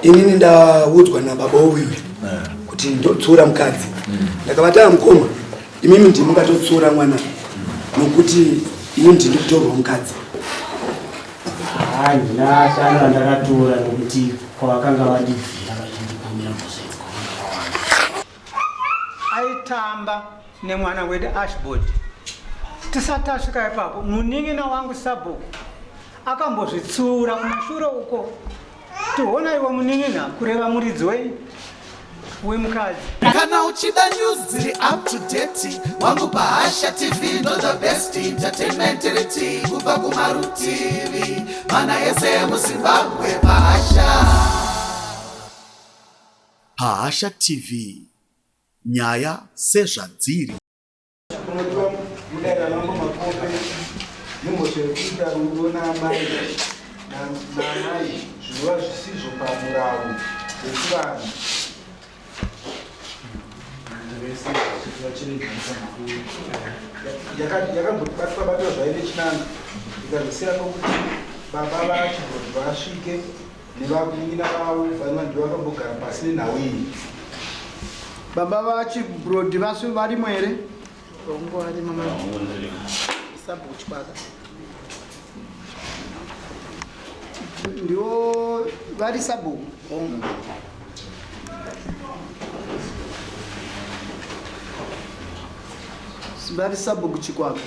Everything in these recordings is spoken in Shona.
inini ndaudzwa nababa uyu kuti ndotsura mukadzi ndakavata mukoma imimi ndimungatotsura mwana nokuti ini ndiri kutorwa mukadzi. Ndina sana ndakatora nokuti kwakanga vadivhira vachindikumira muzeko aitamba nemwana wedu Ashboard. Tisati asvika ipapo munin'ina wangu Sabo akambozvitsura kumashure uko. Tiona iwe munin'ina kureva muridzi wemukadzi. Kana uchida news dziri up to date wangu Bahasha TV ndo the best entertainment reti kubva kumarutivi mana ese muZimbabwe. Bahasha TV, nyaya sezvadziri. Namai zviva zvisizvo pamurau wechivanhu yakambobatwa zvaine chinanga ikazosiyana nokuti baba vacho kuti vasvike nevakunin'ina vavo vanova ndivo vakambogara pasi nenhau iyi. Baba vachibrodi varimo here? Vari mama Sabuchbaka ndiwo vari Sabu. Vari Sabu kuchikwaka.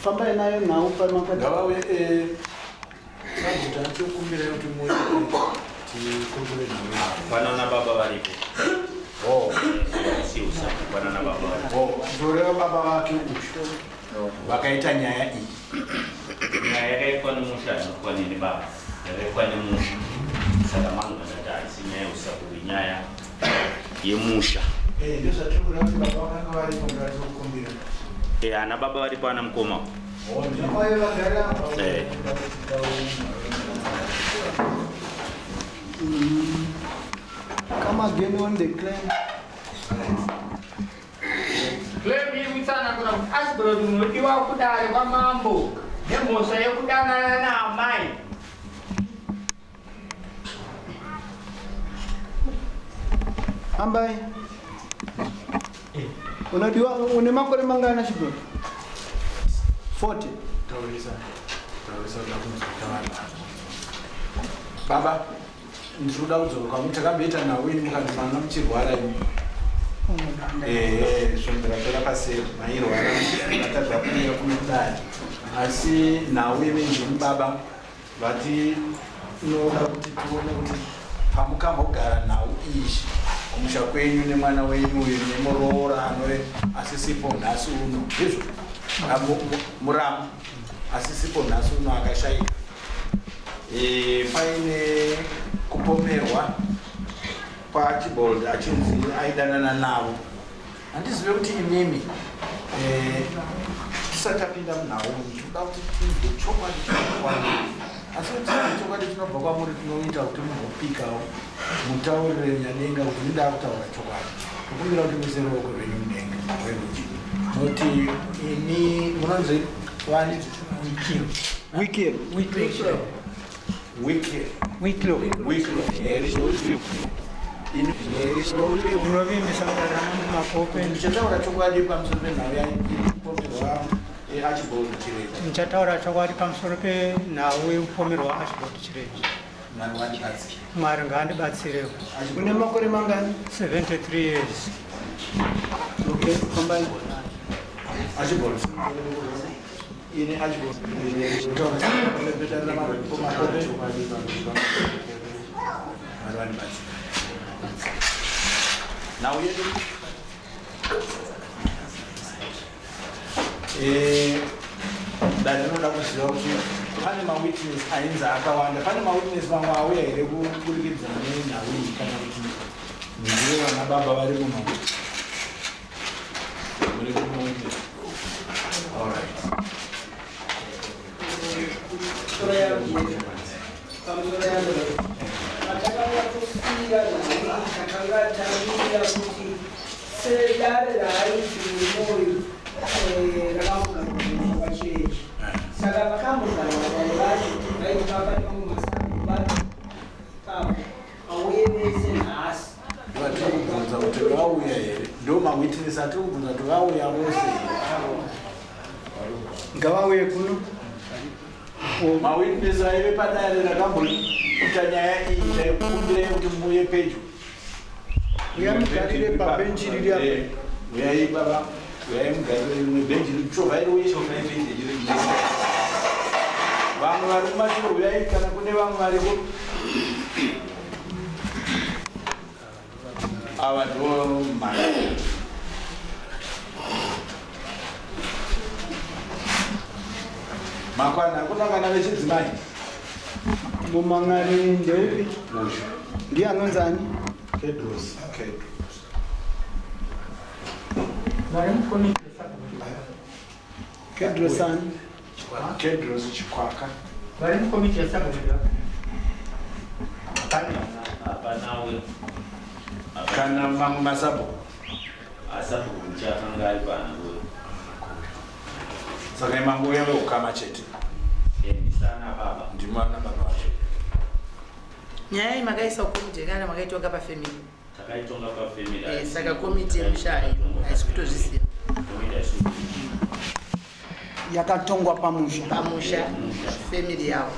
Famba nayo nhau pamakati. Banana baba varipo. Si usa banana baba. Ndoreva baba vake vakaita nyaya iyi. Nyaya yakaitwa nemushana kwa nini baba? Yakaitwa nemusha. Saka manga ndati nyaya usa kuri nyaya yemusha. Ndozvatirikuda kuti baba vakanga varipo ndatokumbira. Ana baba varipo ana mukoma. Come again on the claim. Claim hii mtana kuna Ashboard unodiwa kudare kwa mambo. Nemosa yekudana na Namai. Ambai. Unodiwa unemakore mangana Ashboard? 40. Taurisa baba ndinoda kudzoka mutakambeta nawini mukandimana muchirwara imi zvomberapera paseri mairwara atadza kuuya kunodai asi nhau yevenjeni baba vati noda kuti tione kuti pamukambogara nhau izvi kumusha kwenyu nemwana wenyu uyu nemuroora anove asisipo nhasi uno izvo muramu asisipo nhasi uno akashayika paine kupomerwa paChebold achinzi aidanana navo. Handizive kuti imimi tisati tapinda munhau tinoda kuti tinzwe chokwadi chinokwana asi kuti chokwadi chinobva kwamuri tinoita kuti mugopikawo mutaurire nyadenga kuti ndida kutaura chokwadi tokumbira kuti muise ruoko rwenyu mudenga noti ini munonzi wani ndichataura chokwadi pamusoro penhau yaipomerwa Ashboard chireti. Ndichataura chokwadi pamusoro penhau yekupomerwa Ashboard chireti. Mwari ngaandibatsirewo. Une makore mangani? 73 years. Okay, combine. Ashboard. Ini Ashboard. Now yedu ndanoda kuziva kuti pane mawitness ainza akawanda. Pane mawitness mamwe auya here kuburikidza nenhau iyi kana kuti ndivo vana baba vari muno. Sedare rai di noi ragazzi ngavawe kuno mawitness aive padare rakamboita nyaya iyi ndaikumbirei kuti muuye pedyo uyamugarire pabenchi riri apa uyai baba uyai mugarire rimwe bhenji richovairoye vamwe vari kumashure uyai kana kune vamwe variko ava ndo mhaka makwana hakuna kana vechidzimai mumang'ari ndeupi ndiye anonzani Kedros. kedrosani Kedros Chikwaka. vari mukomiti yesabhuku apanawe Kana mamwe masabhuku asabhuku chakanga ari panawe saka imangu yave ukama chete endisana baba ndimwana baba wacho nyaya iyi makaisa kukomiti kana makaitonga pafamily takaitonga pafamily saka komiti yemushayi haisi kutozviziva yakatongwa pamusha family yavo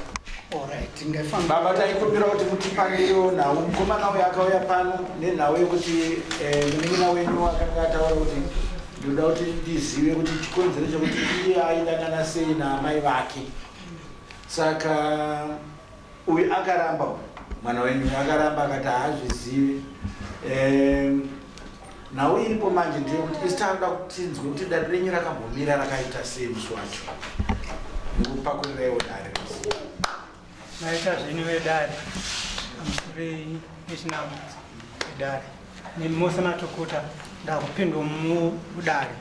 alright ngefamba baba taikumbira kuti mutipangirewo nhau mukomana uyo akauya pano nenhau yekuti munin'ina wenyu akanga ataura kuti ndoda kuti ndizive kuti chikonzero chekuti iye aidanana sei naamai vake saka uyu akaramba mwana wenyu akaramba akati haazvizivi nhau iripo manje ndeyekuti isi takuda kutinzwe kuti dare renyu rakambomira rakaita sei musi wacho ndikupakuriraiwo dare naita zvinhu vedare amusure nechinamo vedare nemose matokuta ndakupindwa mudare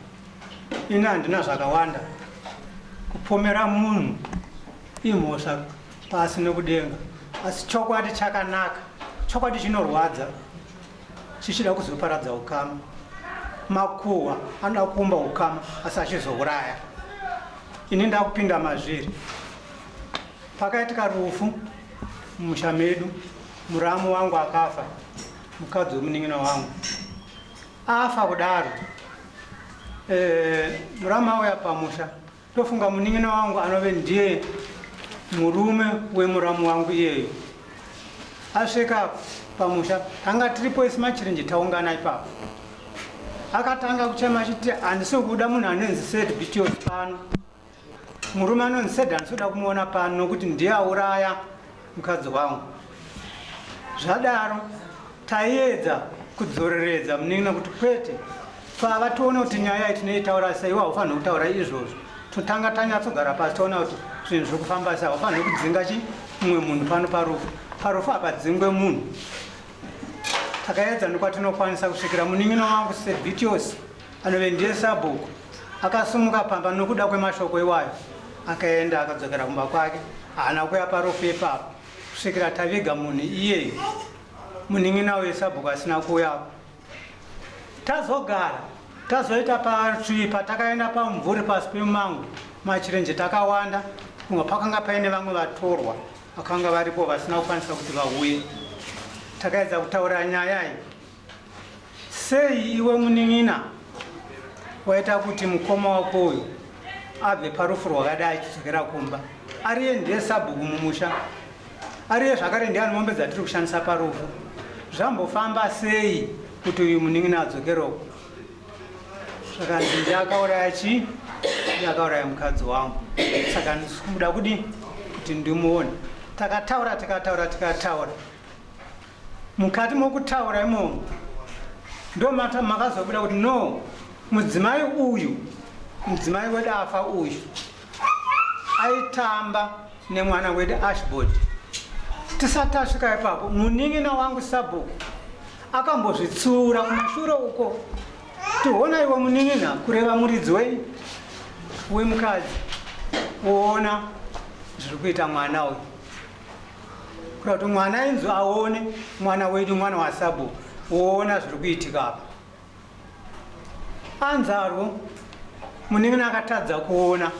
ini handina zvakawanda kupomera munhu imhosva pasi nekudenga asi chokwadi chakanaka chokwadi chinorwadza chichida kuzoparadza ukama makuhwa anoda kuumba ukama asi achizouraya ini ndakupinda mazviri pakaitika rufu mumusha medu muramu wangu akafa mukadzi wemunin'ina wangu afa kudaro muramu auya pamusha tofunga munin'ina wangu anove ndiye murume wemuramu wangu iyeyo asvika pamusha tanga tiripo isi machirinji taungana ipapo akatanga kuchema achiti handisi kuda munhu anonzi sed bitios pano murume anonzi sed handisoda kumuona pano nokuti ndiye auraya mukadzi wangu zvadaro taiedza kudzoreredza munin'ina kuti kwete pava toona kuti nyaya itinoitaura sei haufaniri kutaura izvozvo totanga tanyatsogara pasi toona kuti zvinhu zviri kufamba sei haufaniri kudzinga mumwe munhu pano parufu apadzingwe munhu takaedza ndokwatinokwanisa kusvikira munin'ina wangu sebitios anove ndiye sabhuku akasumuka pamba nokuda kwemashoko iwayo akaenda akadzokera kumba kwake haana kuya parufu ipapo kusvikira taviga munhu iyeyo munin'ina wesabhuku asina kuyapo tazogara tazoita patsvipa takaenda pamumvuri pasi pemangu machirenje takawanda kumwe pakanga paine vamwe vatorwa vakanga varipo vasina kukwanisa kuti vauye takaedza kutaura nyaya iyi sei iwe munin'ina waita kuti mukoma wako uyu abve parufu rwakadai achidzokera kumba ariye ndiye sabhuku mumusha ariye zvakare ndiye ane mombe dzatiri kushandisa parufu zvambofamba sei kuti uyu munin'ina adzokeroko saka ndindi akauraya chii ndakauraya mukadzi wangu saka ndikuda kudi kuti ndimuone tikataura mukati mokutaura imomo ndo makazobuda kuti no mudzimai uyu mudzimai wedu afa uyu aitamba nemwana wedu ashbod tisati tasvika ipapo munin'ina wangu sabhuku akambozvitsura kumashure uko tiona iwe munin'ina kureva muridzi wemukadzi woona zviri kuita mwana uyu kuda kuti mwana inzo aone mwana wedu mwana wasabhuku woona zviri kuitika apa anzarwo munin'ina akatadza kuona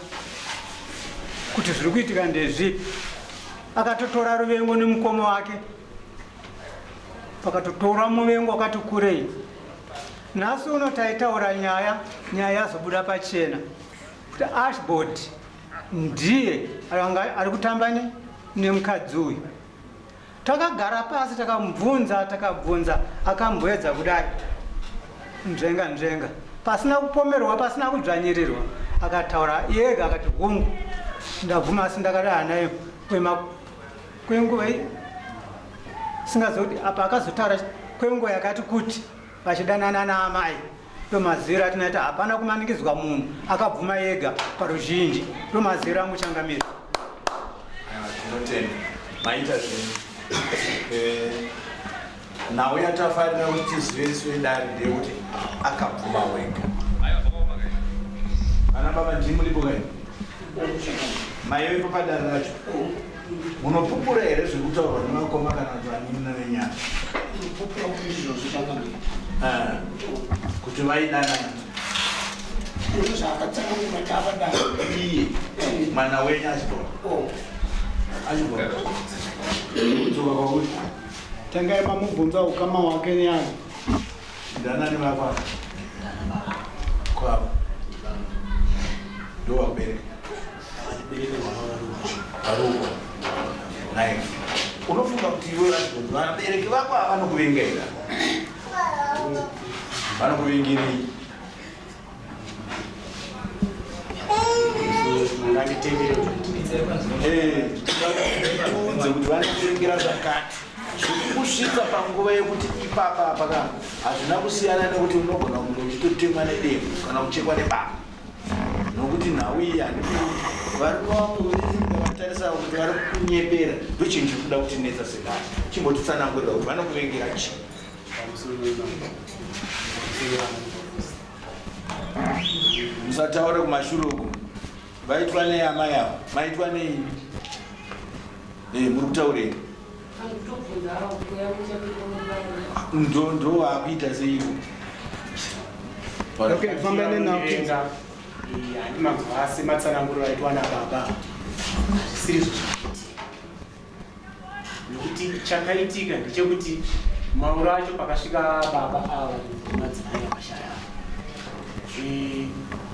kuti zviri kuitika ndezvipi akatotora ruvengo nemukoma wake pakatotora muvengo akati kurei nhasi uno taitaura nyaya yazobuda pachena kuti ashbod ndiye ari kutamba nemukadzi uyu. Takagara pasi takabvunza akambwedza kudai nzvenga pasina kupomerwa pasina kudzvanyirirwa akataura yega akati hungu ndabvuma asi ndakadana naye kwenguva singazoti apa akazotaura kwenguva yakati kuti vachidanana naamai ndomaziro atinaiti hapana kumanikidzwa munhu akabvuma yega paruzhinji ndomaziro amuchangamira. Tinotenda maita zvinhu nawe yatafarira kuti tiziviswe dare ndeyekuti akabvuma wega. Ana baba ndimi mulipo kai maiwe papadare racho munopupura here zvekutaurwa nemakoma kana vanina nenyaya kuti vaidanana iye mwana wenyu achibora kudzoka kwakuti tangai mamubvunza ukama wake nyana ndanani vakwa kwavo ndo vakubereka varuko nai unofunga kuti iwe vachibonzi vanabereki vako havanokuvengaira vanokuvengirei unze kuti vanokuvengera zvakati kusvika panguva yekuti ipapa paka hazvina kusiyana nekuti unogona kunge uchitotemwa nedemo kana kuchekwa nebaba nokuti nhau iyi varivavatarisa kuti vari kunyepera ndochinhu chiri kuda kuti netsa sedai chimbotitsanangurira kuti vanokuvengera chi musataure kumashure uku vaitwa neamai avo maitwa nei muri kutaurei ndo waakuita seiko fambaine handi mazuva ase matsananguriro aitwa nababa hazvisiri zvezvakaitika nokuti chakaitika ndechekuti mauro acho pakasvika baba ava madzimai akashaya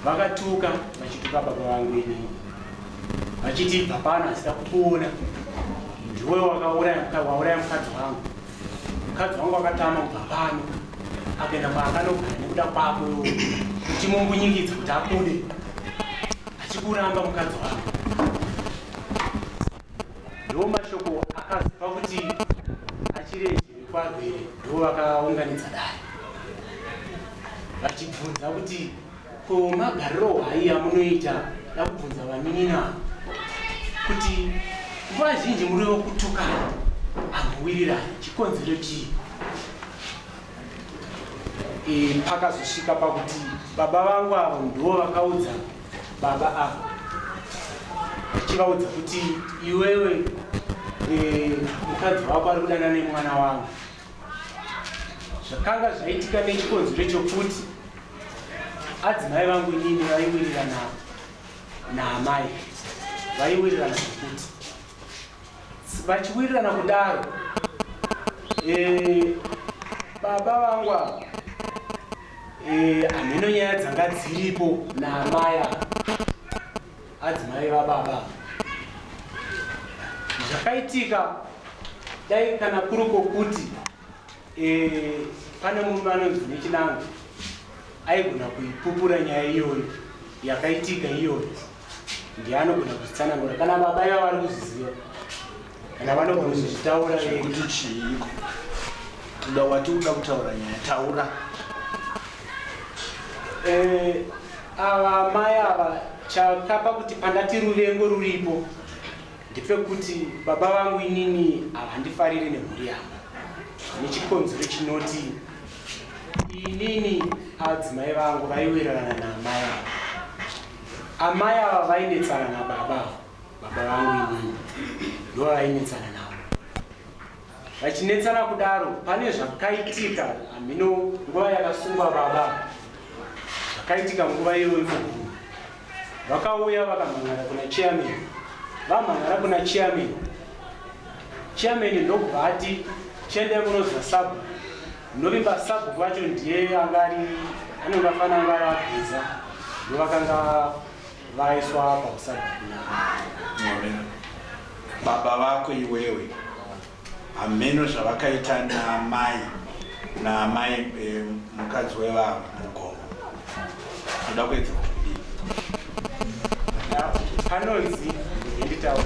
vakatuka vachituka baba vangu ini vachiti bhapana asida kukuona ndiwe wauraya mukadzi wangu akatama kubva pano akaenda kwaakanogara nekuda kwako uchimumbunyikidzwa kuti akude achikuramba mukadzi wangu. Ndo mashoko akaziva kuti achirejere kwagwere ndo vakaunganidza dare vachibvunza kuti ko magariro hwai amunoita dakubvunza vanin'ina kuti nguva zhinji muri vokutukana amuwirirana chikonzero chii. Pakazosvika pakuti baba vangu avo ndo vakaudza baba avo vachivaudza kuti iwewe mukadzi wako ari kudana nemwana wangu. Zvakanga zvaitika nechikonzero chokuti adzimai vangu inini vaiwirirana naamai vaiwirirana nokuti vachiwirirana kudaro baba vangu avo hameno nyaya dzanga dziripo naamai adzimai vababa. Zvakaitika dai kana kuri kokuti pane murume anonzi nechinango aigona kuipupura nyaya iyoyo yakaitika iyoyo ndiye anogona kuzvitsanangura kana baba iva vari kuzviziva kana vanogona kuzvitaura kuti chiiko toda wati uda kutaura nyaya taura. Ava mai ava chakapa kuti pandati ruvengo ruripo ndepekuti baba vangu inini havandifariri nemhuri yangu nechikonzero chinoti inini adzimai vangu vaiwirirana naamai ava. Amai ava vainetsana nababa vangu inini ndo vainetsana navo. Vachinetsana kudaro pane zvakaitika hamino nguva yakasungwa baba zvakaitika nguva iyoyo mugumu vakauya vakamhangara kuna chairman vamhangara kuna chairman ndokubva ati chiendai munozwa sabu ndovimba sabu vacho ndiye angari anongafana angari abvisa ndo vakanga vaiswa pakusagina. Baba vako iwewe hameno zvavakaita namai mukadzi wevavo mugomo uda kuedza kudii? Panonzi nditaura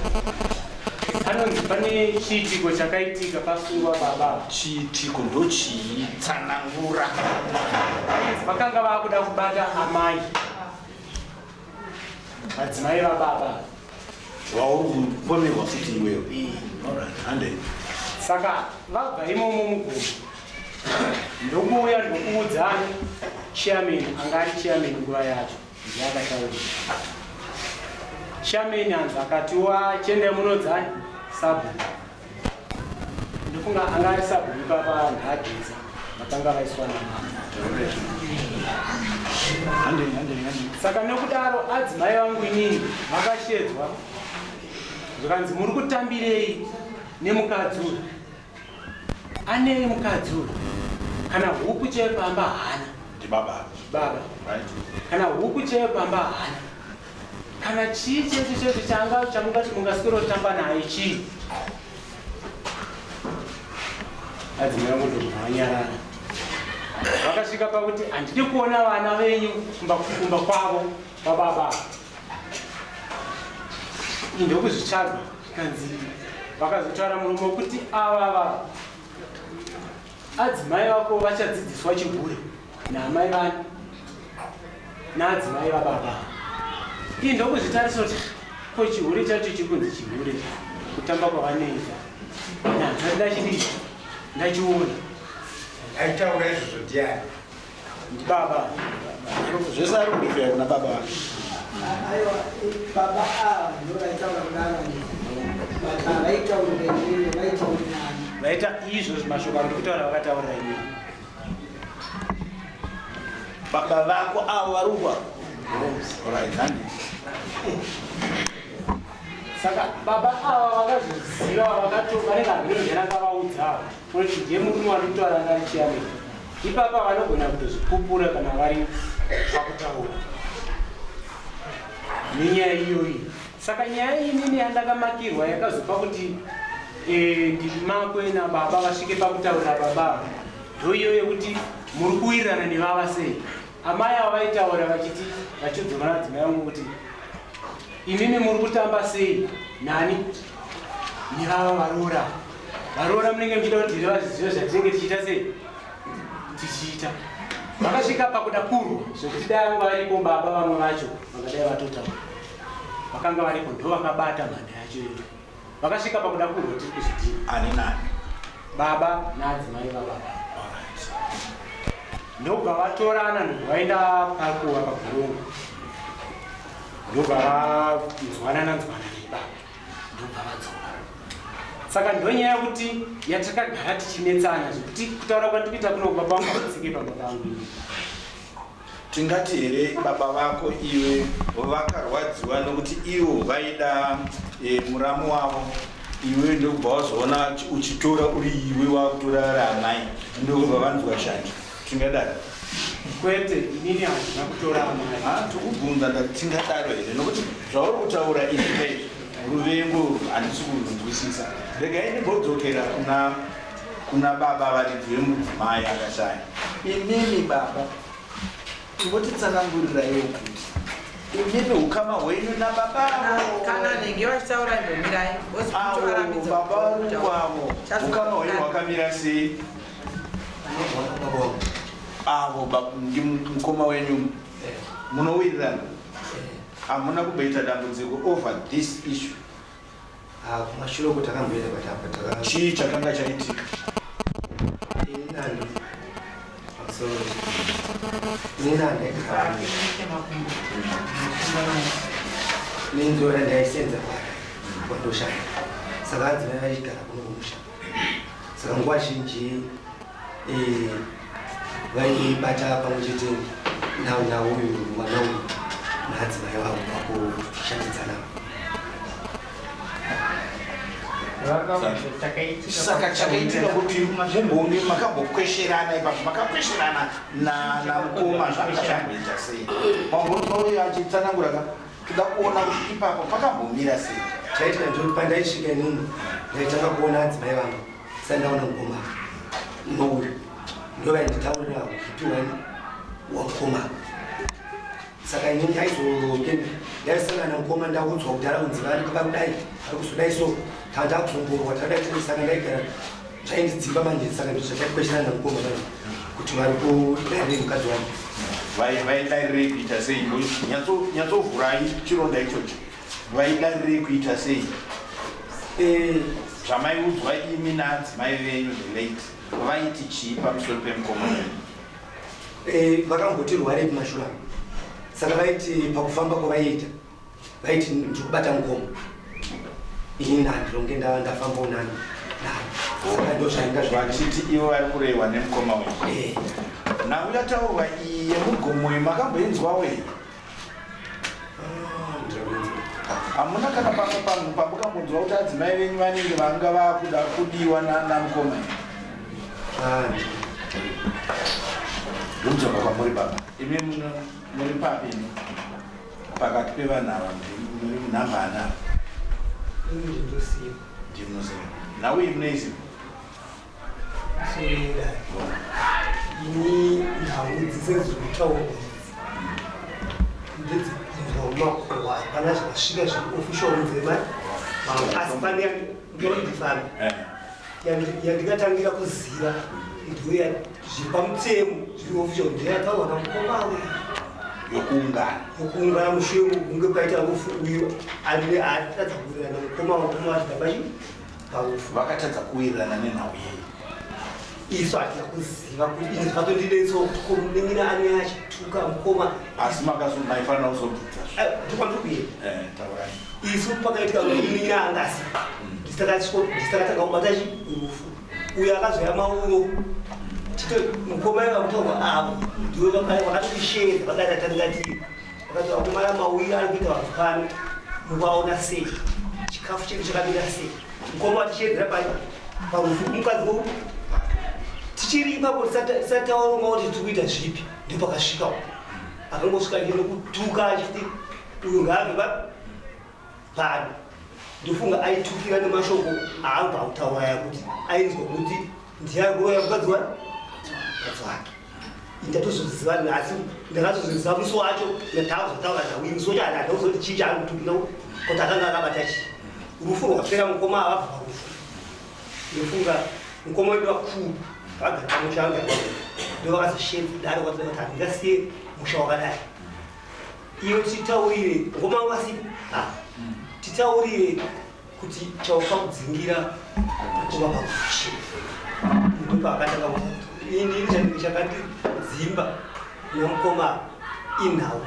panonzi pane chiitiko chakaitika pasungwa baba. Chiitiko ndochii? Tsanangura. Vakanga vakuda kubata amai madzimai vababa. Wauri kupomerwa futi iwewe. Hande Saka vabva imomo mugomo ndokuuya ndokuudzani chairman anga ari chairman nguva yacho ndiakataura. Chairman hanzi akatiwa chende munodzani sabhuku. Ndofunga anga ari sabhuku papa ndageza vakanga vaiswa namama. Saka nokudaro adzimai vangu inini vakashedzwa zvikanzi muri kutambirei nemukadzi uyu. Anei mukadzi uyu? Kana huku chepamba hana. Baba. Kana huku chepamba hana. Kana chii chetu changa chamungati mungaswero tamba naye chii? Adzimai vangu ndovanyarara. Vakasvika pakuti handidi kuona vana venyu kumba kwavo bababa. Ndokuzvitsvaga kanzi vakazotaura murume wekuti ava adzimai vako vachadzidziswa chigure naamai vani naadzimai vababa. Ndokuzvitarisa kuti ko chigure chacho chikunzi chigure kutamba kwavanoita ndachidii ndachiona. Aitaura izvozvo ndiani? Baba. Zvese ari kudifira kuna baba vake. Aiwa baba ndoraitaura kudaro baba vaitaura ngezviro vaitaura nani vaita izvo zvimashoko ari kutaura vakataurira inini. Baba vako avo varungwa. Saka baba ava vakazviziva vanenge vinongeranga vaudza kuti ndiye murume wari kutaura ngari chairman. Ipapa vanogona kutozvipupura kana vari pakutaura nenyaya iyoyi. Saka nyaya inini yandakamakirwa yakazopa kuti ndiri makwe nababa vasvike pakutaura baba ndoiyo yekuti muri kuwirirana nevava sei. Amai ava vaitaura vachiti vachidzora adzimai vangu kuti imimi muri kutamba sei nani nevava varoora munenge muchida kuti ndiri vazvizivo zvatinenge tichiita sei tichiita. Vakasvika pakuda kurwa zvokuti dai vanga varipo baba vamwe vacho vangadai vatotaura vakanga varipo ndo vakabata mhanda yacho iyo. Vakasvika pakuda kurwa tiri kuzvidini ani nani baba naadzimai vababa. Ndobva vatorana ndobvaenda pakuva pagurongo ndobva vanzwanana nebaba ndobva vadzoka. Saka ndonyaya kuti yatakagara tichinetsana zvokuti kutaura kwandikuita kuno baba vangu vatsike pamba pangu. Tingati here baba vako iwe vakarwadziwa nokuti ivo vaida muramu wavo iwe ndokubva wazoona uchitora uri iwe wakutora ramai ndokubva vanzwa shanje. Tingadaro kwete inini handina kutora amai. Tikubvunza ndati tingadaro here nokuti zvauri kutaura izvi ruvengo handisi kunzwisisa. Regai ndimbodzokera kuna baba varidzi vemudzimai akashaya. Imimi baba ingotitsanangurirai kuti imimi ukama hwenyu nababa kana nenge vachitaura ndomirai baba varungwavo ukama hwenyu hwakamira sei? Avo ndi mukoma wenyu munowirirana hamuna kubeita dambudziko over this issue? Kumashure kuti akamboenda patapa chii chakanga chaitika? nenzora ndaisenza kwandoshanda saka adzimai vachigara kuno kumusha. Saka nguva zhinji vaibata pamwe chete nauyu mwana uyu naadzimai vavo pakushandidzana. Saka chakaitika kuti mumboni makambokwesherana ipapo makakwesherana namukoma zvanga zvamboita sei? Mambonouyo achitsanangura ka tida kuona kuti ipapo pakambomira sei. Chaitika ndopandaisvika inini ndaitanga kuona adzimai vangu sandaona mukoma nouyu ndova nditaurira kupiwani wakoma saka inini aizonge ndaisangana mukoma ndaudzwa kuti araunzi vari kakudai ari kuzodai so tandakuzongorwa tadai saka ndaigara zvaindidzimba manje saka ndozvachaikweshana namukoma vanhu kuti vari kudairei mukadzi wangu vaidairei kuita sei nyatsovhurai chironda ichocho vaidarirei kuita sei zvamaiudzwa imi naadzimai venyu the late vaiti chii pamusoro pemukoma wenyu? Vakamboti rware kumashure saka vaiti pakufamba kwavaiita vaiti ndikubata mukoma ini ndandironge ndafambawo nani saka ndozvaingazvachiti ivo vari kurehwa nemukoma wenyu. Nauyataurwa iyi yemugomo yemakambenzwa wei? Hamuna kana pamwe pamukambonzwa kuti adzimai venyu vanenge vanga vakuda kudiwa namukoma here? Ndinzobva kwamuri baba. Imi muri papini pakati pevanhu ava muri munhamba ana? Ndinoziva. Nawe munoiziva? ini nhau dzisezvekutaura ndedzinomakurwa hapana zvakasvika zveofficial nzema asi pane ndondifana yandikatangira kuziva ndoya zvepamutemo zveofficial ndeyataurwa namukomawe yokuungana mushure kunge paita uyo atadza kuwirirana mukomawe kumati dabachi paufu vakatadza kuwirirana nenhau yei isu hatina kuziva kuti ini zvatondidetsa kuti komunengina ane achituka mukoma asi makazomaifanira kuzobvudza ndikwandirukuye isu pakaitika munengina angasi ndisitakatanga kubata chirufu uyo akazoya mauno chito mukoma ivakutaurwa avo ndiwe vakatotishedza vakadatangatira vakati vakomana mauiri ari kuita vafukani muvaona sei chikafu chedu chakamira sei mukoma watishedzera parufu mukadzi wou tichiri ipapo tisataurwa kuti tikuita zvipi ndopakasvikawo akangosvika ndieno kutuka achiti uyu ngaabve pano ndofunga aitukira nemashoko aabva kutauraya kuti ainzwa kuti ndiyaroya mukadzi wake ndatozoziva nhasi ndakatozoziva musi wacho ndatazotaura nawe musi wacho handakuzoti chii chaari kutukira kuti akanga akabata chii rufu rwapera mukoma avabva parufu ndofunga mukoma wedu wakuru vagara mushanga ndovakazoshenza dare kwati handingasiye musha wakadai iyo titaurire ngoma ngasipo titaurire kuti chauka kudzingira kuva pakushi ndopakatanga ini chandinge chakandidzimba namukoma inhau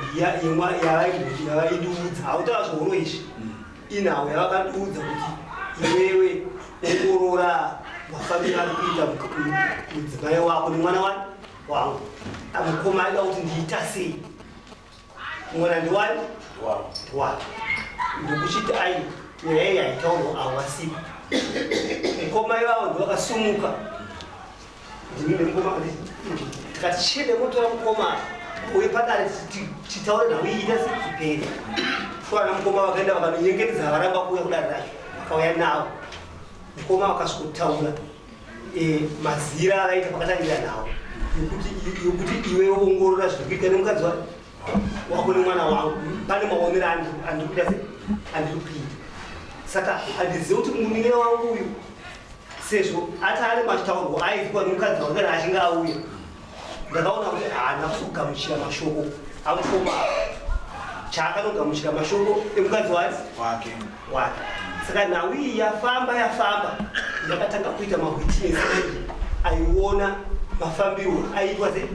yavaidiudza hautaura zvouro izvi inhau yavakandiudza kuti iwewe ongorora mafambiro ari kuita mudzimai wako nemwana wangu mukoma aida kuti ndiita sei mwana ndiwani ndiwako ndokuchiti ai nyaya iyi haitaurwa avo vasipo mukoma ivavo ndovakasumuka ndimine mukoma tikati chede motora mukoma uye padare titaure nhau iita seperi fana mukoma vakaenda vakanonyengetedza varamba kuuya kudare racho vakauya navo mukoma vakasvikotaura mazira avaita pakatangira navo yokuti iwe ongorora zvinokuita nemukadzi wako nemwana wangu pane maonero andikuita se andiri kuita saka handizivi kuti munine wangu uyu sezvo ati ari machitaurwa aizwa nemukadzi wangu kana achinge auya ndakaona kuti haana kuzogamuchira mashoko amukoma chaakanogamuchira mashoko emukadzi wake saka nhau iyi yafamba yakatanga kuita mahwitinesi aiona mafambiro aitwa se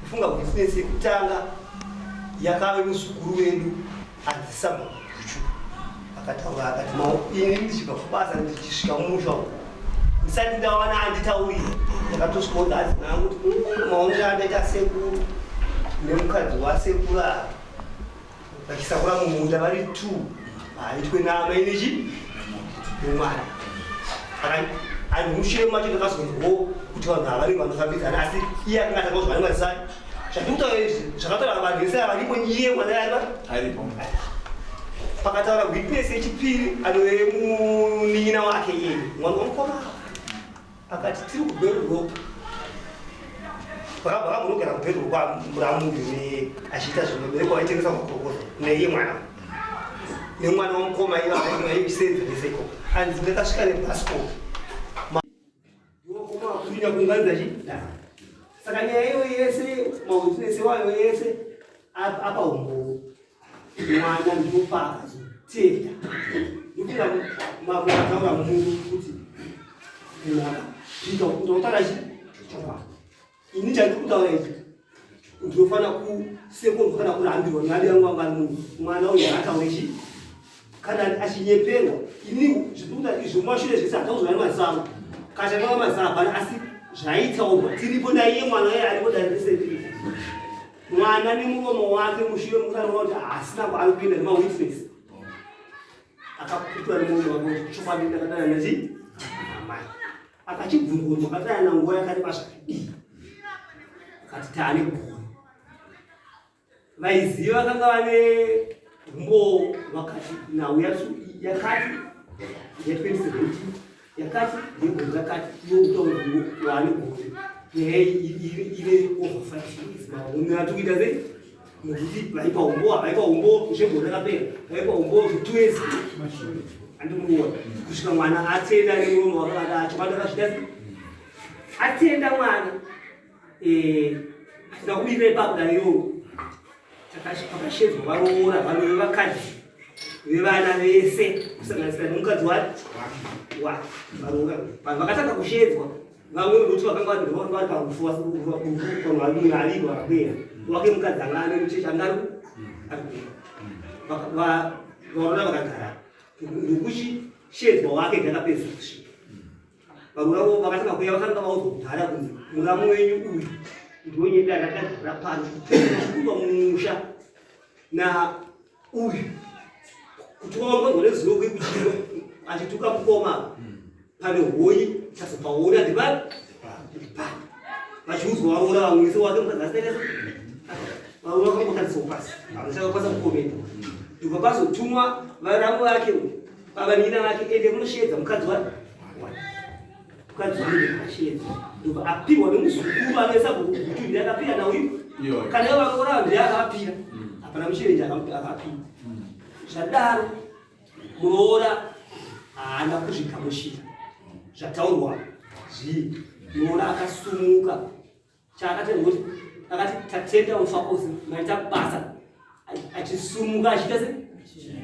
ifunga hwitinesi yekutanga yakave muzukuru wedu adzisamba kuchu akataura akati ini ndichibva kubasa ndichisvika mumusha ndisati ndawana handitaurire ndakatosvikoza adzina angu kuti maonero andaita sekuru nemukadzi wasekuru ava vachisakura mumunda vari 2 haitwe namai nechi nemwana ani mushure macho ndakazonzwawo kuti vanhu ava vanenge vanofambidzana asi iye akanga atanga kuzwa nemwazisai Zvataura izvi zvakataura vanhu vese avaripo nyiye mwana yaripa aripo pakataura weakness yechipiri anove munin'ina wake yeye mwana wamukoma akati tiri kubheruroka vakabva munogara kubheruroka muramuvi achiita zvinobereko aitengesa makorokoro neiye mwana nemwana wamukoma aivisenza veseko anzi ndakasvika nebhasko ndokoma kurinya kunganza chidhara saka nyaya iyo yese mawitnesi wayo yese apa umbo mwana ndiopa akazotenda ndikuda mavataura munhu kuti pika kutaura chichokwadi ini chandikutaura ichi ndinofana kuseko ndofana kurambirwa nhali yangu angari munhu mwana uyu akataura ichi kana achinyeperwa ini zvikuda izvo mashure zvese hatauzvani mazamu kachananga mazamu hapana asi zvaitaurwa tiripo naiye mwana uye aripo dairesepii mwana nemuromo wake mushure mukanaona kuti hasina kwaari kuenda nemawitness akaputwa nemuromo wake kuti chokwadi ndakadana nachi amai akachibvunzwa makadana nanguva yakareba zvakadii akati taane bhori vaiziva vakanga vane umbo vakati nhau yakati ya2017 yakati yegore rakati youtaurwa wane bhori ive over 5 years maunge atukuita sei nokuti vaipa umbo zvegore rakapera vaipa umbo 2 years andimuona kusvika mwana atenda nemuromo wakavada chobada akasvita sei atenda mwana asina kubirira ipapo daiyo pakashedzwa varoora vanove vakadzi vevana vese kusanganisira nemukadzi wati varoora vanhu vakatanga kushedzwa vamwe nokuti vakanga vari parufu pamwaviri ariko vakapera wake mukadzi anga ane mucheche angari varoora vakagara ndokuchishedzwa wake ndakapedza kusvika varoora vakatanga kuya vakanga vaudzwa kudhara kunzi muramu wenyu uyu ndonyenda ndakagara pano kupa mumusha na uyu kuti waongorwa nezuva kwekuchiro achituka mukoma pane hoyi chazopaona ndipani vachiudzwa varoora vamwise wake mukadzasitaita varoora vakambotadziswa pasi vanochakapasa kukomenta ndibva pazotumwa varamu vake vavanina vake ende munoshedza mukadzi wake mukadzi wake akashedza ndobva apirwa nemuzukuru anoisa bhukutu akapira nauyu kana ivo vanoora vanhu yaakapira hapana musherenji akapira zvadaro munoora haana kuzvigamushira zvataurwa zvii munoora akasumuka chaakatenga kuti akati tatenda mufakosi maita basa achisumuka achiita se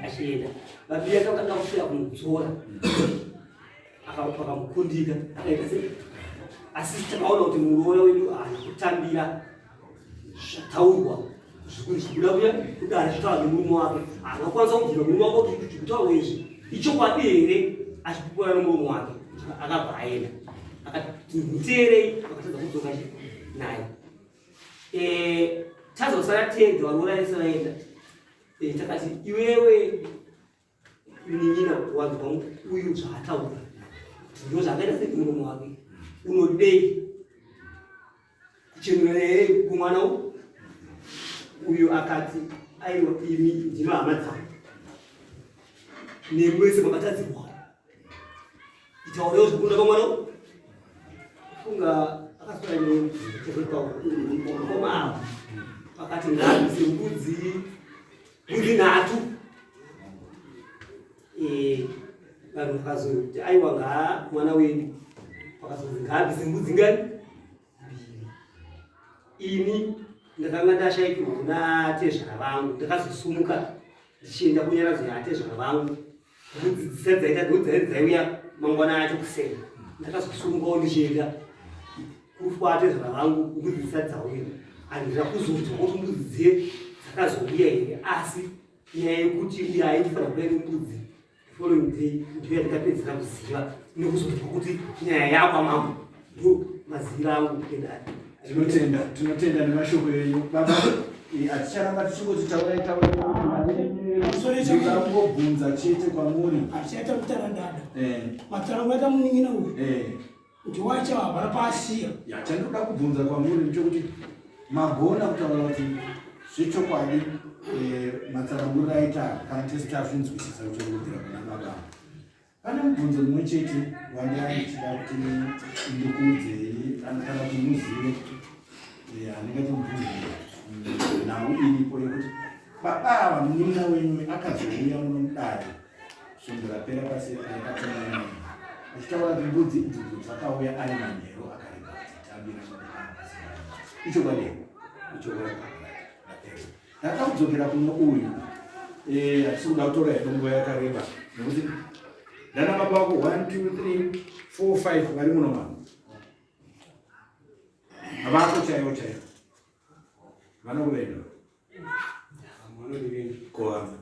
achienda vapiri akakanda kusvika kumudzora akamukundika akaita se asi takaona kuti muroora wedu haana kutambira zvataurwa zvikuda kuya kudara chitaura nemurume wake haana kukwanisa kubvira murume wake kuti chikutaurwa izvi ichokwadi here achipupura nemurume wake akabva aenda akati muteerei akatadza kudzoka naye tazosara tega varoora vese vaenda takati iwewe nin'ina wanzwa uyu zvaataura ndo zvakaita sei murume wake unodei kuchenura here kumwana uyu akati aiwa imi ndino hama dzangu nemwese makatadzirwa itaurawo zvekunda kwamwana funga akasora nekomava akati ngabvise mbudzi 3 vanhu vakazoti aiwa ngaa mwana wedu vakazoti ngabvise mbudzi ngani 2 ini ndakanga ndashaikirwa kuna tezvara vangu ndakazosumuka ndichienda kunyaradzo yatezvara vangu mbudzi dzisadzaita dzaiuya mangwana acho kusema ndakazosumukawo ndichienda kufa tezvara vangu mbudzi dzisati dzauya handira kuzodzwa kuti mbudzi dziye dzakazouya here asi nyaya yekuti uye haindifana kuva nembudzi following day ndiyo ndikapedzera kuziva nekuzozwa kuti nyaya yakwamambo ndo maziviro angu endani tinotenda nemashoko enyu baba haticharamba tichingoti tauraiangobvunza chete kwamuri hatichaita kutarandada matarangu aita munin'ina uyu ndiwacha vabvara paasiya chandinoda kubvunza kwamuri ndechokuti magona kutaura kuti zvechokwadi matsananguriro aita kana tese tafinzwisisa kuchekudira kuna baba. Pane mubvunzo mumwe chete wanga ndichida kuti ndikuudzei kana kuti muzive handingati mubvunzo nhau iripo yekuti baba munin'ina wenyu akazouya muno mudare svondo rapera pasi akatonana achitaura kuti mbudzi idzodzo dzakauya ari manheru akarega kuti tabira icho kwadei icho ndakaudzokera kuno uyu hatisi kuda kutora hedongo yakareba nekuti ndana baba vako 1 2 3 4 5 vari muno mano havako chaivo chaivo vanokuvenga kohama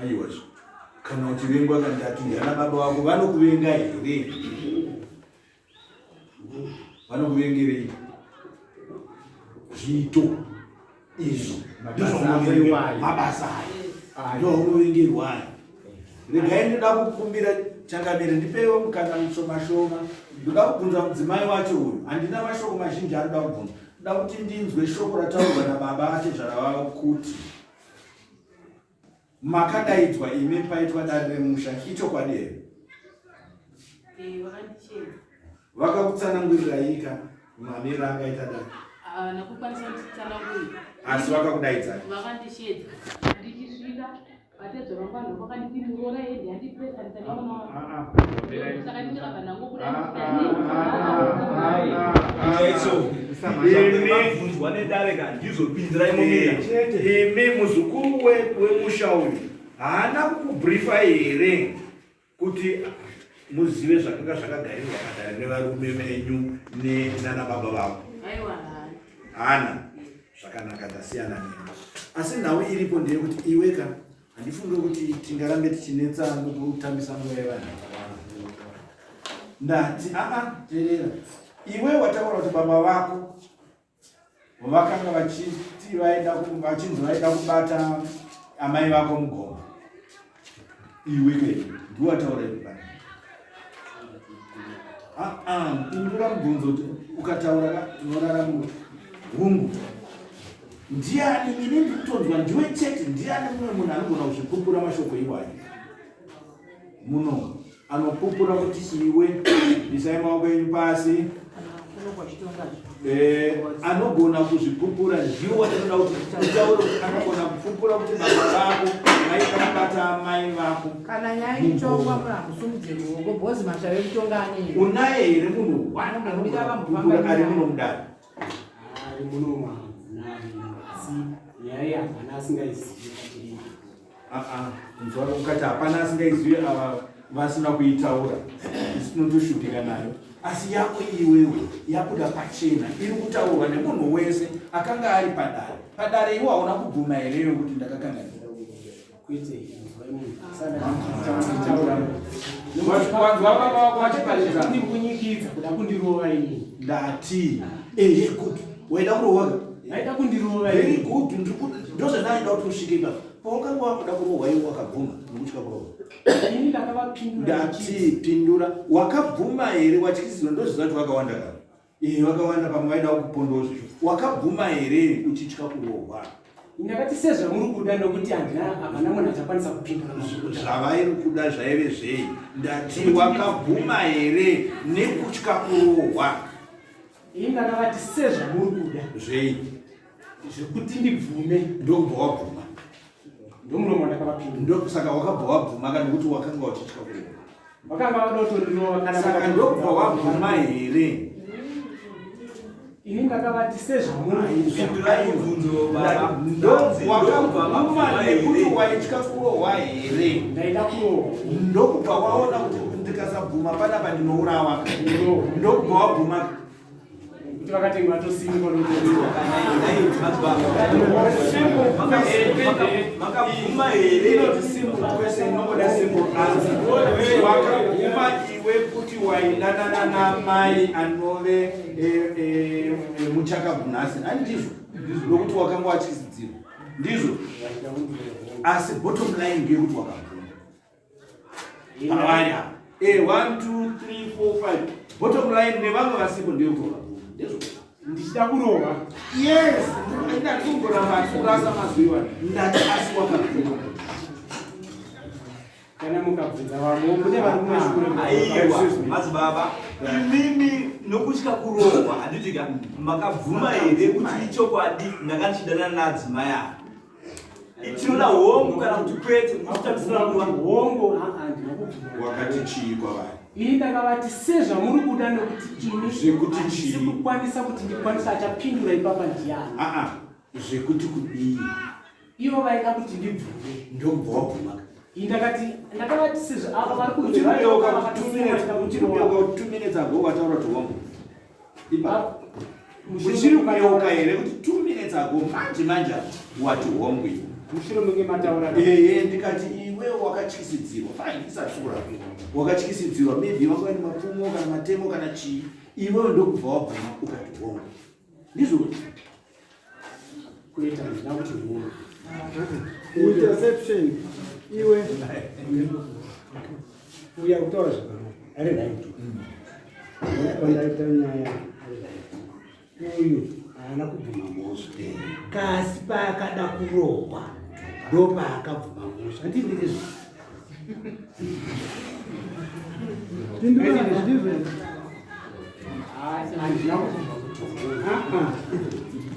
aiwazvo kana uchivengwa kandati ndana baba vako vanokuvenga here vanokuvengerei zviito izvo mabasa ndo unovengerwayo. Regai ndoda kukumbira changamire ndipeiwo mukana mushoma-shoma. Ndoda kubvunza mudzimai wacho uyu, handina mashoko mazhinji anoda kubvunza. Ndoda kuti ndinzwe shoko rataurwa nababa achezvara vavo kuti makadaidzwa ime paitwa dare remusha ichokwadi here? Vakakutsanangurirai mamiriro angaita dare? Asi vakakudaidzai? Vakandishedza ndichisvika vatedza vangwanhu vakandipindurora hedi handipesa imi muzukuru wemusha uyu haana kukubriefa here kuti muzive zvakanga zvakagarirwa padare nevarume venyu nana baba vavo? Hana zvakanaka tasiyana nemi. Asi nhau iripo ndeyekuti iweka handifunge kuti tingarambe tichinetsa nokutambisa mweya yevanhu vakawanda. Ndati teerera, iwe wataura kuti baba vako vakanga vachinzi vaida kubata amai vako mugomba. Iweka ndiwe wataura izvi bani. Pindura mubvunzo kuti ukataura tinorarama hungu. Ndiani ini ndikutonzwa ndiwe chete, ndiani mumwe munhu anogona kuzvipupura mashoko iwayo muno anopupura kuti iwe isai maoko enyu pasi, anogona kuzvipupura ndiwo watinoda kuti utaure kuti anogona kupupura kuti baba vako vaida kubata amai vako. Kana nyaya ichongwa munhu hamusumudze ruoko bhozi mashave kutonga anini. Unaye here munhu anopupura ari muno mudare? Ari muno mwana nyaya hapana asingaizivi. Nzwara ukati hapana asingaizivi ava vasina kuitaura isinotoshutika nayo. Asi yako iwewe yakuda pachena iri kutaurwa nemunhu wese akanga ari padare. Padare iwo hauna kubvuma here yokuti ndakakanganisa kwete ndiri kunyikidza kuda kundirova ini. Ndati good waida kurovaga aida kundirova very good ndozvanaida kuti usvike ipapo paukanga wakuda kurohwa iwe wakabvuma nokutya kurova. Ini ndakavapindura. Ndati pindura wakabvuma here watyisidzwa ndozviziva kuti wakawanda kava wakawanda pamwe vaida kupondozvo wakabvuma here uchitya kurohwa? Ndakati sezvo muri kuda nokuti hapana munhu achakwanisa kupindura zvavairi kuda zvaive zvei. Ndati wakabvuma here nekutya kurohwa? Ini ndakavati sezvo muri kuda zvei zvekuti ndibvume ndokubva wabvuma. Ndomunomo ndakavapindura. Ndosaka wakabva wabvuma kana kuti wakanga uchitya kurohwa? Vakanga vada kutondirova kana saka ndokubva wabvuma here? Ini ndakavati sezvo wakabvuma nekuti waitya kurohwa here? ndaida kurohwa. Ndokubva waona kuti ndikasabvuma panapa ndinourawa? Ndokubva wabvuma kuti vakatenga vatosimba notoriwa makabvuma here? Kwese inoda simple answer. Wakabvuma iwe kuti waidanana namai anove muchakabvunhasi? Handizvo nokuti wakanga wachizidzirwa ndizvo. Asi bottom line ndeyekuti wakabvuma. 1 2 3 4 5 bottom line nevamwe vasipo ndeyekuti wakabvuma ndezvo. ndichida kurova. Yes, ndakumbura kurasa mazuva ndati asi wakakuwa. Kana mukabvunza vamwe mune vari kumashure. Aiwa, madzibaba, inini nokutya kurohwa handitika makabvuma here kuti ichokwadi ndakandichidana nadzimai avo. Tinoda hongu kana kuti kwete muchitamisira kuva hongo wakati chii kwavari? Ini ndakavati sezvamuri kuda nokuti ini zvekuti chii? sikukwanisa kuti ndikwanisa achapindura ipapa ndiani. Zvekuti kudii? Ivo vaida kuti ndibvunze. Ndobva wabvuma. Ndakavati sezvo ava vari kutireuka 2 minutes ago wataura kuti hongu. Muchiri kuyeuka here kuti 2 minutes ago manje wati hongu. Mushure munge mataura. Ndikati iwe wakatyisidzirwa. Fine, isatsura. Wakatyisidzirwa maybe wanga ine mapfumo kana matemo kana chii. Iwe ndokubva wabvuma ukati hongu. Ndizvo kuita ndina kuti hongu. Interception. Iwe uya kutaura zvakanaka. Ari right. Pandaita nyaya uyu haana kubvuma mhosva kasi paakada kurohwa ndo paakabvuma mhosva. Handii ndizvo ini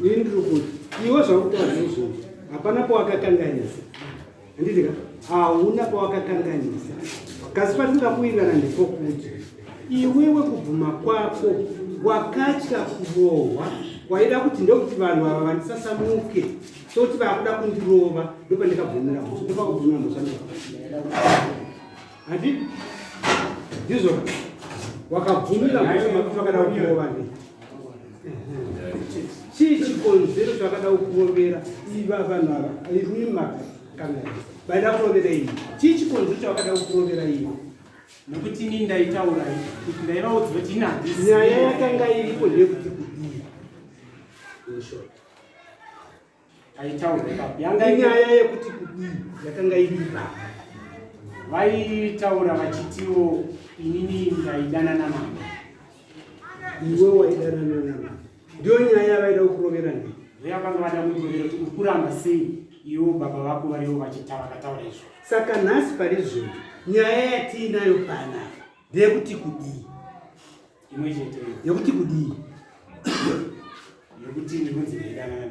ndiri kuti iwe zvakutaura izvozvo hapana pawakakanganisa. Handitika hauna pawakakanganisa. Kasi patingakuirana ndepokuti iwewe kubvuma kwako wakatya kurohwa, waida kuti ndokuti vanhu ava vandisasamuke sokuti vakuda kundirova ndopandikabvumira mhosva. Ndopakubvumira mhosva handi ndizvo wakabvumira mhosva makuti vakada kurova ndi chii chikonzero chakada kurovera iva vanhu ava irimakakanganisa vaida kurovera iyi. Chii chikonzero chavakada kurovera iyi? Nokuti ini ndaitaura kuti ndaivaudza kuti ina nyaya yakanga iripo ndeyekuti kudii. Inyaya yekuti kudii yakanga iripa. Vaitaura vachitiwo inini ndaidana namama. Iwe waidana namama. Ndio nyaya vaida kukurovera ndi. Vakanga vada kundirovera kuti uri kuramba sei iwo baba vako varivo vakataura izvo. Saka nhasi pari zvinhu nyaya yatiinayo pana ndeyekuti kudii. Imwe chete yekuti kudii yekuti ndinonzi ndaidana namai.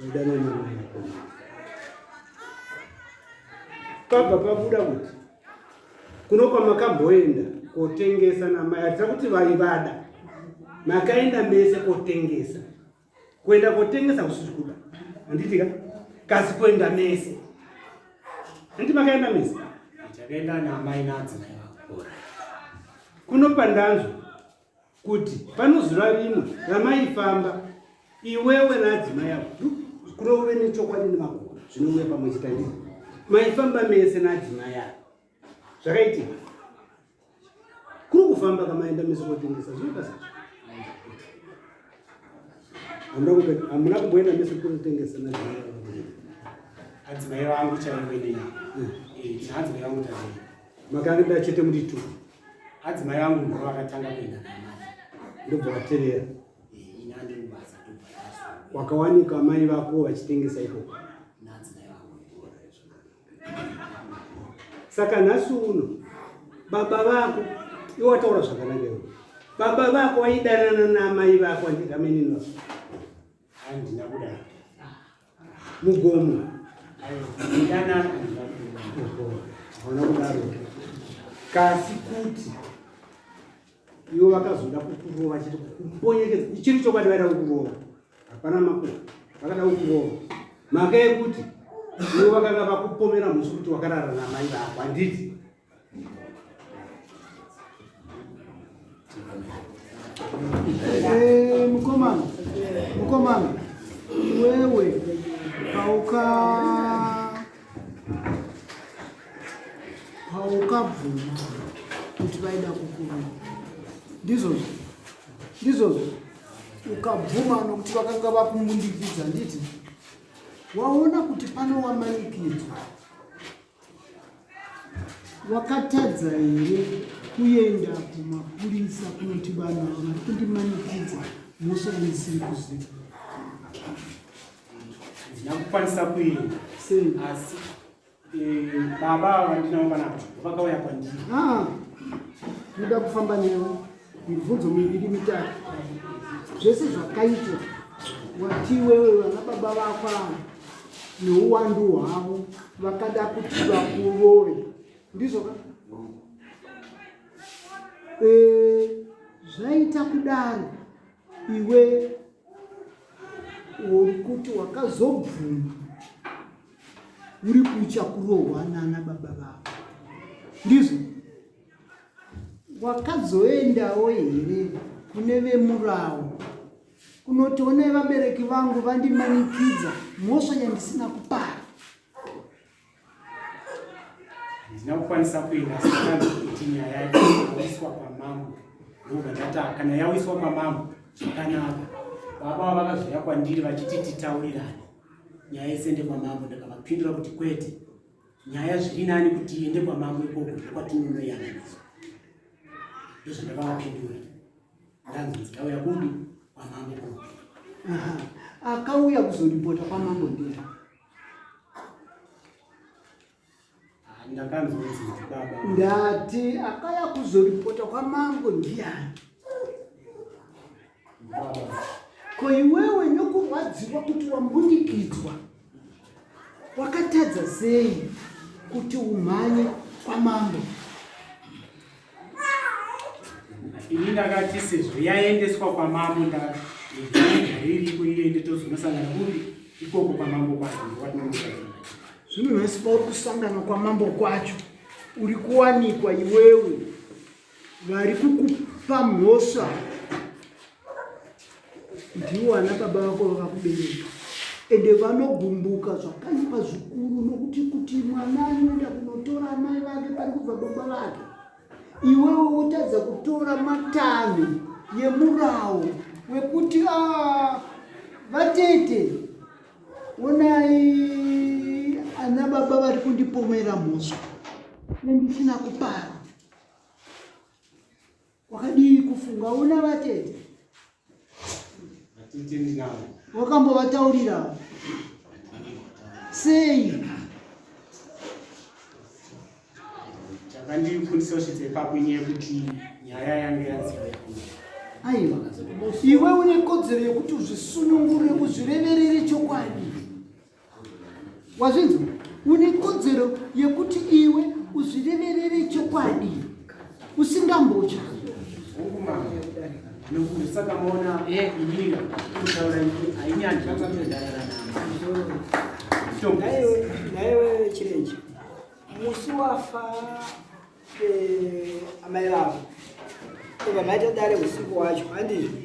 Waidana namai yako. Pabva pabuda kuti kuno kwamakamboenda kotengesa namai hatisa kuti vaivada makaenda mese kotengesa. Kuenda kotengesa kusiri kuda handitika kasi kuenda mese. Handi makaenda mese? Takaenda namai nadzimai vako. Kuno pandanzvo kuti pano zuva rimwe ramaifamba iwewe nadzimai yako kurove nechokwadi nemakuru zvinouya pamwe chete ndizvo maifamba mese nadzimai yako zvakaitika kuri kufamba kamaenda mese kotengesa zvinokasa hamuna kumboenda mese kotengesa nadzimai yako. Adzimai vangu chaiwene adzimai vangu tavei makaenda chete muri tu. Adzimai vangu ndo vakatanga kuenda namai ndobva vateerera. Ina ndiri mubasa wakawanika mai vako vachitengesa ikoko. Saka nhasi uno baba vako iwe wataura zvakanaka iwe. Baba vako vaidanana namai vako andikameninwa handina kudaro mugomo danana hauna kudaro kasi kuti iwe vakazoda kukurova chiti kumbonyekedza ichiri chokwadi vaida kukurova hapana makuru vakada kukurova mhaka yekuti iwe vakanga vakupomera musi kuti wakarara namai vako handiti. Mukomana iwewe paukabvuma kuti vaida kukurova ndizvozvo ukabvuma nokuti vakanga vakumundikidza nditi waona kuti pano wamanikidzwa wakatadza here kuenda kumapurisa kunoti vanhu vari kundimanikidza Musa nisiri kuziva. Nakukwanisa kuenda. Asi baba vandinaomba navo vakauya kwandiri. Ndoda kufamba newe mibvunzo miviri mitatu. Zvese zvakaitwa wati wewe vana baba vako neuwandu hwavo vakada kuti vakurove ndizvo ka? Zvaita kudaro iwe uri kuti wakazobvuma uri kuita kurohwa nana baba vako ndizvo? Wakazoendawo here kune vemurawo kunotoona vabereki vangu vandimanikidza mhosva yandisina kupara? Ndina kukwanisa kuenda sikanzi kuti nyaya yawiswa pamambo ndobva ndati kana yawiswa pamambo zvakanaka. Baba vakazoya kwandiri vachiti titaurirane nyaya isende pamambo, ndakavapindura kuti kwete, nyaya zviri nani kuti iende pamambo ikoko kwatinonoyananiswa. Ndozvandakavapindura ndanzi ndikauya kudi pamambo ikoko. Akauya kuzoripota pamambo ndiye? Ndakanzonzi baba. Ndati akauya kuzoripota kwamambo ndiani? Ko iwewe nokurwadziwa kuti wambundikidzwa wakatadza sei kuti umhanye kwamambo? Ini ndakati sezvo yaendeswa kwamambo ndagariripo iende tozonosangana kuri ikoko kwamambo kwacho kwatinomukaia. Zvino nhasi pauri kusangana kwamambo kwacho uri kuwanikwa iwewe vari kukupa mhosva ndiwo vana baba vako vakakubereka ende vanogumbuka zvakaipa zvikuru nokuti kuti mwana anoenda kunotora amai vake pari kubva baba vake, iwewe wotadza kutora matanho yemurawo wekuti vatete onai ana baba vari kundipomera mhosva nendisina kupara. Wakadii kufunga una vatete? Wakambovataurira sei? Chakandifundisa kusvitsa ipapo inyaya yekuti nyaya yange yaziva yakuru. Aiwa, iwe une kodzero yekuti uzvisunungure uzvireverere chokwadi. Wazvinzwa? Une kodzero yekuti iwe uzvireverere chokwadi usingambotya. Nokuti saka maona inyika kutaura kuti ainyanya zvakamudarana naiwe chirenje musi wafa amai vavo obva maita dare usiku wacho handizvo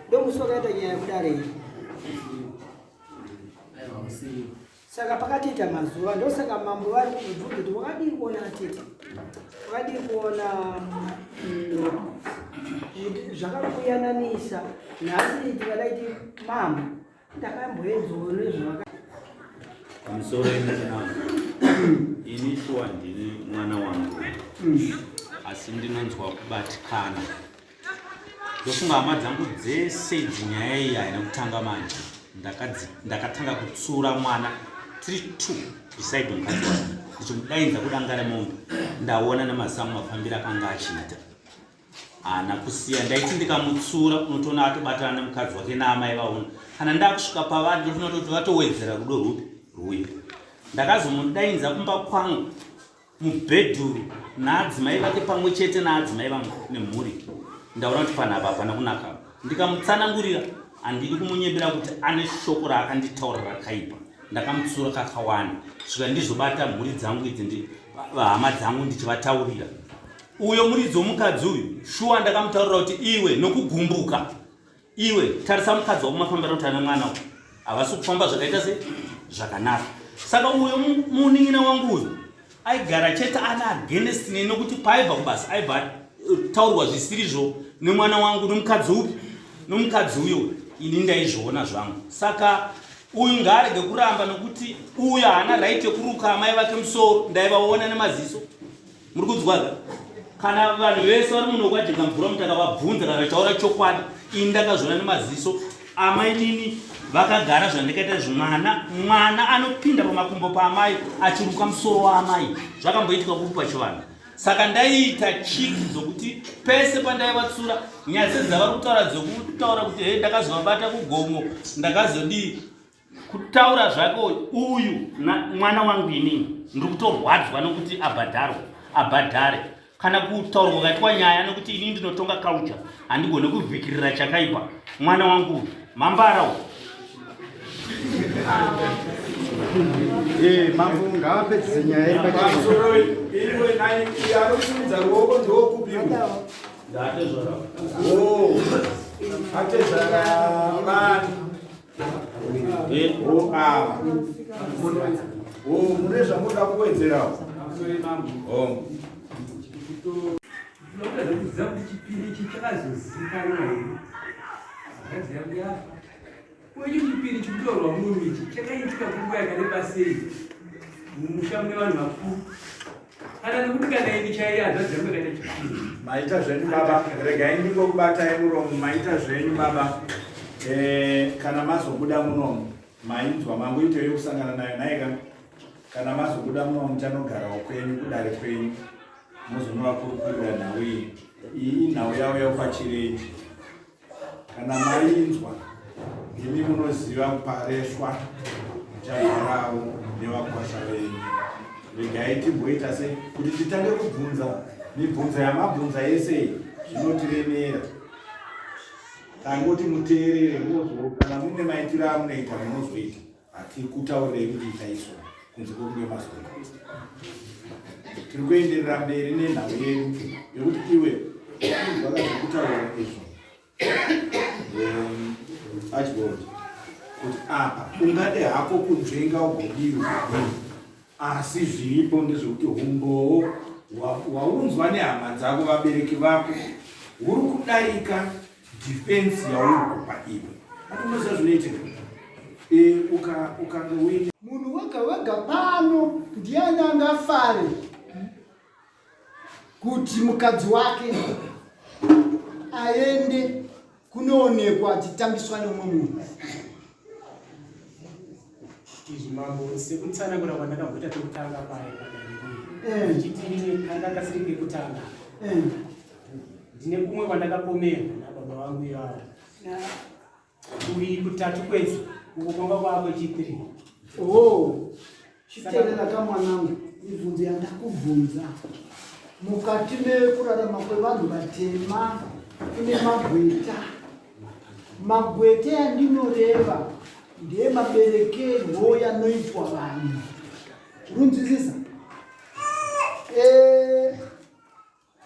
ndo musi wakaita nyaya yekudare iyi. Saka pakatiita mazuva ndosaka mambo vari kubvunza kuti wakadii kuona atete, wakadii kuona zvakakuyananisa nhasi tikadaiti mambo ndakamboedzowo nezvavaka pamusoro inezvinavo ini shuwa ndini mwana wangu asi ndinonzwa kubatikana ndofunga hama dzangu dzese dzinyaya iyi haina kutanga manje ndakatanga kutsura mwana tiri 2 beside mukadzi wake ndichimudainza kudangara mombe ndaona nemazamu mafambiro akanga achiita hana kusiya. Ndaiti ndikamutsura unotoona atobatana nemukadzi wake naamai vaona kana ndakusvika pavari ndotinototi vatowedzera rudo rupi rwuya. Ndakazomudainza kumba kwangu mubhedhuru naadzimai vake pamwe chete naadzimai nemhuri. Ndaona kuti panapa hapana kunaka. Ndikamutsanangurira handidi kumunyembera kuti ane shoko raakanditaura rakaipa. Ndakamutsura kakawanda svika ndizobata mhuri dzangu idzi hama dzangu ndichivataurira. Uyo muridzi womukadzi uyu shuwa ndakamutaurira kuti iwe nokugumbuka iwe tarisa mukadzi wako mafambira kuti ane mwana havasi kufamba zvakaita se zvakanaka. Saka uyo munin'ina wangu uyu aigara chete ana against neni nokuti paaibva kubasa aibva taurwa zvisirizvo nemwana wangu nomukadzi upi nomukadzi uyo ini ndaizviona zvangu. Saka uyu ngaarege kuramba nokuti uyu haana right yekuruka amai vake musoro. Ndaivaona nemaziso muri kudzwaga kana vanhu vese vari munhu wakajenga mvura muti akavabvunza kana taura chokwadi indakazviona nemaziso amai nini vakagara zvandikaita mwana anopinda pamakumbo paamai achiruka musoro waamai zvakamboitika kuri pachivanhu. Saka ndaita chiki dzokuti pese pandaivatsura nyaya dzavari kutaura dzokutaura kuti he ndakazovabata kugomo ndakazodii kutaura zvako uyu mwana wangu inini ndiri kutorwadzwa nokuti abhadhare kana kutaurwa kaitwa nyaya nokuti inini ndinotonga culture handigone kuvhikirira chakaipa mwana wangu mambarawo. Mambo ngapedze nyaya pamusoro iwe nai anosimudza ruoko ndokupimwa ndatezvara atezvara vanhu mune zvamuda kuwedzerawo Nokuda kuti Chipini ichi chakazozikanwa here uye Chipini chikutorwa munhu ichi chakaitika kunguva yakareba sei mumusha mune vanhu vakuru kana nekuti kana ini chaiya zvadzira mwakaita Chipini maita zvenyu baba regai ndingokubatai muromo maita zvenyu baba kana mazobuda munomu mainzwa mangoiteyo kusangana nayo naye kana mazobuda munomu muchanogarawo kwenyu kudare kwenyu muzonovakurukurira nhau iyi inhau yavo yopachirenji kana mainzwa imi munoziva kupareswa muchagarawo nevakwasha venyu. Regai timboita sei kuti titange kubvunza mibvunzo yamabvunza yese zvinotiremera tangoti muteerere kana mune maitiro amunoita munozoita hatikutaurirei kuti itaiswa kunze kwokunge mazona tiri kuenderera mberi nenhau yedu yekuti iwe vakazokutaurira izvo achibod kuti apa ungade hako kunzvenga ugodiwa asi zviripo ndezvekuti umbowo waunzwa nehama dzako vabereki vako uri kudarika defense yauri kupa iwe atonoziva zvinoitika ukange uine munhu wega wega pano ndiani angafare kuti mukadzi wake aende kunoonekwa achitambiswa nemumwe munhu. izvi mambo sekutsanangura kwandakabvita tokutanga paya padanii chitini andakasiri ngekutanga ndine kumwe kwandakapomerwa nababa vangu ivavo kuviri kutatu kwese uko kwanga kwakwe chitiri chiterera kamwanangu mibvunzo yandakubvunza mukati mekurarama kwevanhu vatema kune magweta yandinoreva ndiye maberekerwo yanoitwa vanhu runzwisisa.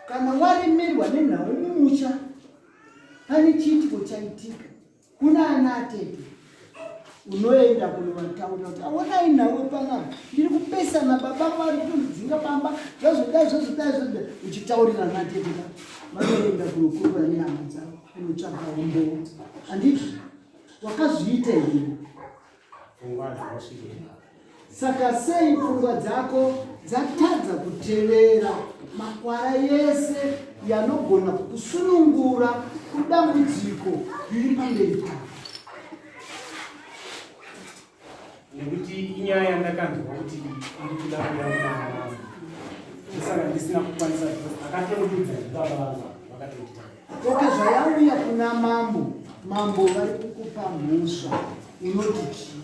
Kana waremerwa nenhau mumusha pane chiitiko chaitika kuna ana atete unoenda kunovataura kuti aonai nhau panapa ndiri kupesana baba vari kutondidzinga pamba zvazodai uchitaurira ana atete vanoenda kunokurura nehama dzavo kunotsvaka umbowo handiti wakazviita here. Saka sei pfungwa dzako dzatadza kutevera makwara yese yanogona kusunungura kudambudziko riri pamberi pako. nekuti inyaya yandakanzwa kuti iri kuda kuyaaa saka ndisina kukwanisa akatondudza baba vangu vakatondita oke zvayauya kuna mambo vari kukupa mhosva unoti chii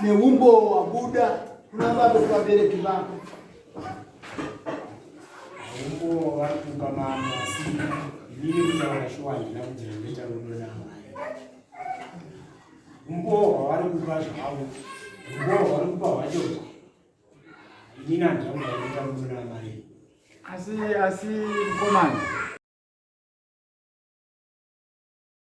neumbo wabuda kuna baba kuvabereki vako umbo vari kupa mambo asi inini kutaura shuwa ndina kuti ndinoita rudo namai umbo hwavari kupa zvavo umbo hwavari kupa hwacho inini handina kuti ndinoita rudo namai asi mukomana